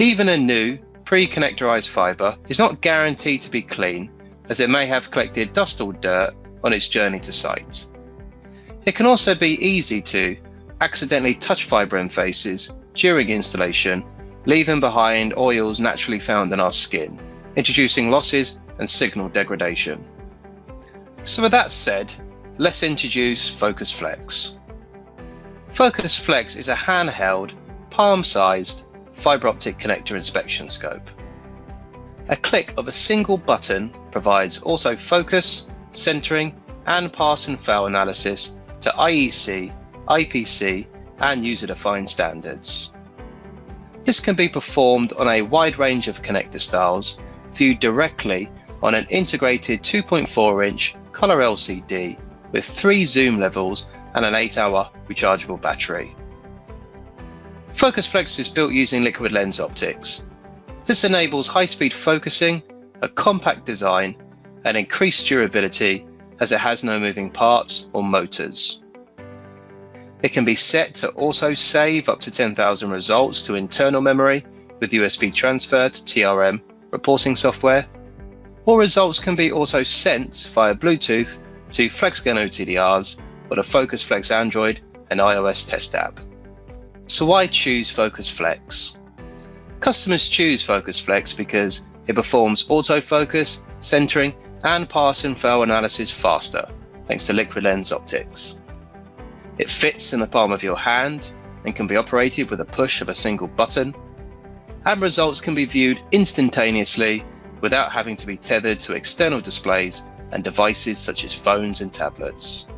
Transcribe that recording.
Even a new, pre-connectorized fibre is not guaranteed to be clean, as it may have collected dust or dirt on its journey to site. It can also be easy to accidentally touch fibre interfaces during installation, leaving behind oils naturally found in our skin, introducing losses and signal degradation. So with that said, let's introduce Focus Flex. Focus Flex is a handheld, palm-sized fibre optic connector inspection scope. A click of a single button provides autofocus, centering and pass and fail analysis to IEC, IPC and user-defined standards. This can be performed on a wide range of connector styles, viewed directly on an integrated 2.4-inch colour LCD with 3 zoom levels and an 8-hour rechargeable battery. Focus Flex is built using liquid lens optics. This enables high-speed focusing, a compact design, and increased durability as it has no moving parts or motors. It can be set to auto-save up to 10,000 results to internal memory with USB transfer to TRM reporting software, or results can be auto-sent via Bluetooth to FlexGen OTDRs or the Focus Flex Android and iOS test app. So why choose Focus Flex? Customers choose Focus Flex because it performs autofocus, centering and pass and fail analysis faster thanks to liquid lens optics. It fits in the palm of your hand and can be operated with a push of a single button, and results can be viewed instantaneously without having to be tethered to external displays and devices such as phones and tablets.